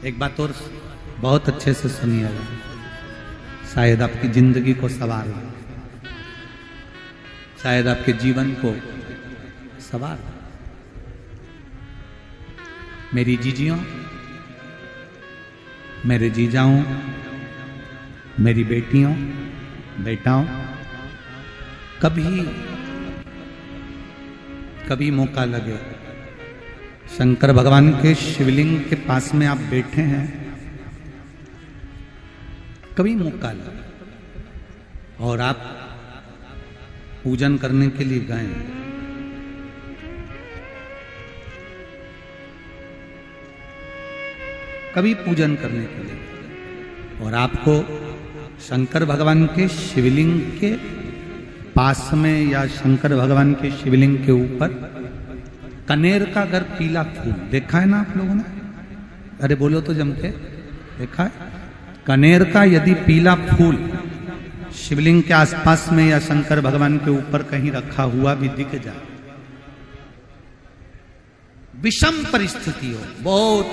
एक बात और बहुत अच्छे से सुनिएगा, शायद आपकी जिंदगी को सवार हो, शायद आपके जीवन को सवार हो। मेरी जीजियों, मेरे जीजाओं, मेरी बेटियों, बेटाओं, कभी मौका लगे, शंकर भगवान के शिवलिंग के पास में आप बैठे हैं, कभी मौका लगे और आप पूजन करने के लिए गए, कभी पूजन करने के लिए और आपको शंकर भगवान के शिवलिंग के पास में या शंकर भगवान के शिवलिंग के ऊपर कनेर का अगर पीला फूल देखा है ना आप लोगों ने, अरे बोलो तो जम के, देखा है? कनेर का यदि पीला फूल शिवलिंग के आसपास में या शंकर भगवान के ऊपर कहीं रखा हुआ भी दिख जाए, विषम परिस्थिति हो, बहुत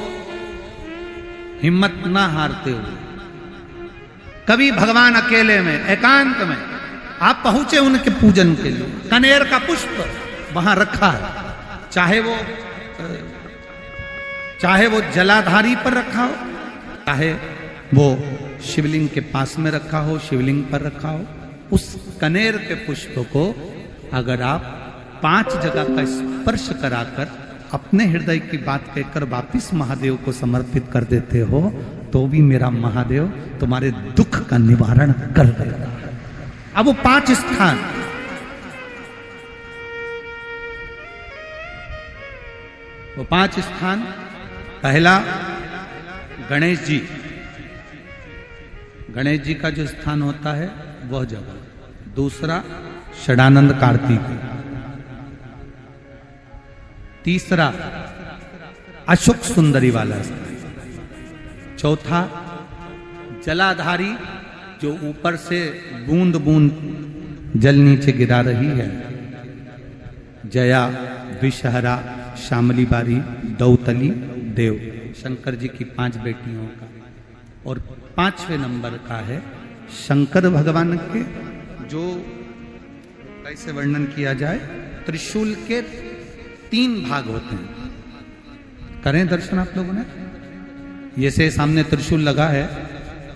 हिम्मत ना हारते हुए, कभी भगवान अकेले में एकांत में आप पहुंचे उनके पूजन के लिए, कनेर का पुष्प वहां रखा है, चाहे वो जलाधारी पर रखा हो, चाहे वो शिवलिंग के पास में रखा हो, शिवलिंग पर रखा हो, उस कनेर के पुष्प को अगर आप 5 जगह का स्पर्श कराकर अपने हृदय की बात कहकर वापिस महादेव को समर्पित कर देते हो, तो भी मेरा महादेव तुम्हारे दुख का निवारण कर देगा। अब वो 5 स्थान, वो 5 स्थान, पहला गणेश जी, गणेश जी का जो स्थान होता है वह जगह, दूसरा षडानंद कार्तिक, तीसरा अशोक सुंदरी वाला स्थान, चौथा जलाधारी जो ऊपर से बूंद बूंद जल नीचे गिरा रही है, जया, विषहरा, श्यामली बारी, दौतली, देव, शंकर जी की 5 बेटियों का, और 5वें नंबर का है शंकर भगवान के, जो कैसे वर्णन किया जाए, त्रिशूल के 3 भाग होते हैं। करें दर्शन आप लोगों ने, ये से सामने त्रिशूल लगा है,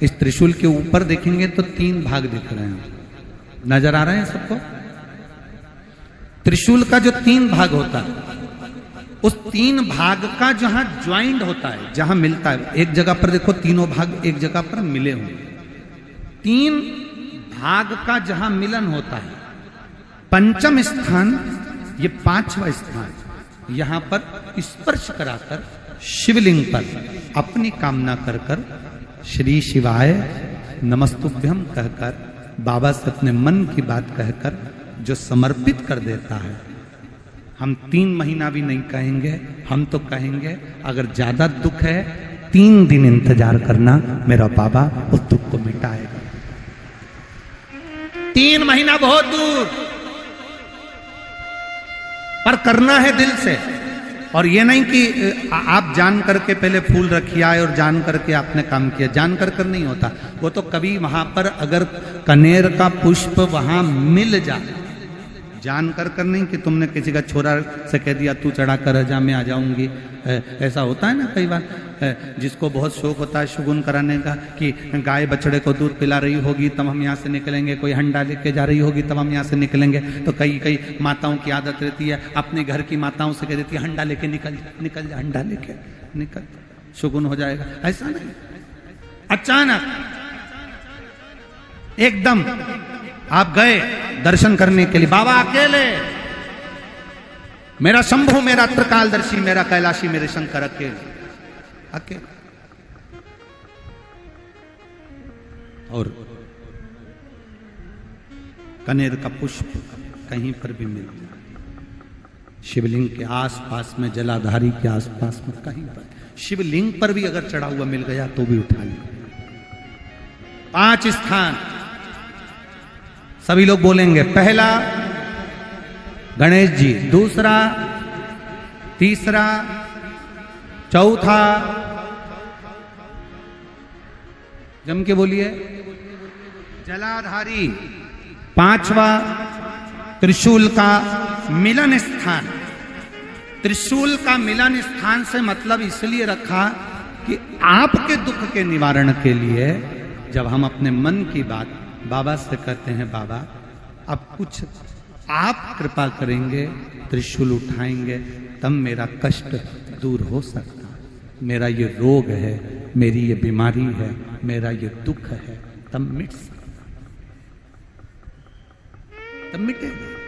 इस त्रिशूल के ऊपर देखेंगे तो 3 भाग दिख रहे हैं, नजर आ रहे हैं सबको? त्रिशूल का जो 3 भाग होता है, उस 3 भाग का जहां ज्वाइंट होता है, जहां मिलता है, एक जगह पर देखो तीनों भाग एक जगह पर मिले हुए, 3 भाग का जहां मिलन होता है, 5वां स्थान, ये 5वां स्थान, यहां पर स्पर्श कराकर शिवलिंग पर अपनी कामना कर कर श्री शिवाय नमस्तुभ्यम कहकर, बाबा से अपने मन की बात कहकर जो समर्पित कर देता है, हम 3 महीना भी नहीं कहेंगे, हम तो कहेंगे अगर ज्यादा दुख है 3 दिन इंतजार करना, मेरा बाबा उस दुख को मिटाएगा। 3 महीना बहुत दूर, पर करना है दिल से, और ये नहीं कि आप जान करके पहले फूल रखिए आए और जान करके आपने काम किया, जान कर नहीं होता वो तो, कभी वहां पर अगर कनेर का पुष्प वहां मिल जाए, जान कर नहीं कि तुमने किसी का छोरा से कह दिया तू चढ़ा कर जा, मैं आ जाऊंगी, ऐसा होता है ना कई बार, जिसको बहुत शौक होता है शगुन कराने का, कि गाय बछड़े को दूध पिला रही होगी तब हम यहाँ से निकलेंगे, कोई हंडा लेके जा रही होगी तब हम यहाँ से निकलेंगे, तो कई माताओं की आदत रहती है, अपने घर की माताओं से कह देती है हंडा लेके निकल जा, हंडा लेके निकल, शगुन हो जाएगा। ऐसा नहीं, अचानक एकदम आप गए दर्शन करने के लिए, बाबा अकेले, मेरा शंभु, मेरा त्रिकालदर्शी, मेरा कैलाशी, मेरे शंकर अकेले, और कनेर का पुष्प कहीं पर भी मिल जाए, शिवलिंग के आसपास में, जलाधारी के आसपास में, कहीं पर, शिवलिंग पर भी अगर चढ़ा हुआ मिल गया तो भी उठा लिया। 5 स्थान सभी लोग बोलेंगे, पहला गणेश जी, दूसरा, तीसरा, चौथा, जम के बोलिए। जलाधारी, पांचवा त्रिशूल का मिलन स्थान। त्रिशूल का मिलन स्थान से मतलब इसलिए रखा कि आपके दुख के निवारण के लिए जब हम अपने मन की बात बाबा से कहते हैं, बाबा अब कुछ आप कृपा करेंगे, त्रिशूल उठाएंगे, तब मेरा कष्ट दूर हो सकता, मेरा ये रोग है, मेरी ये बीमारी है, मेरा ये दुख है, तब मिट सकता, तब मिटेगा।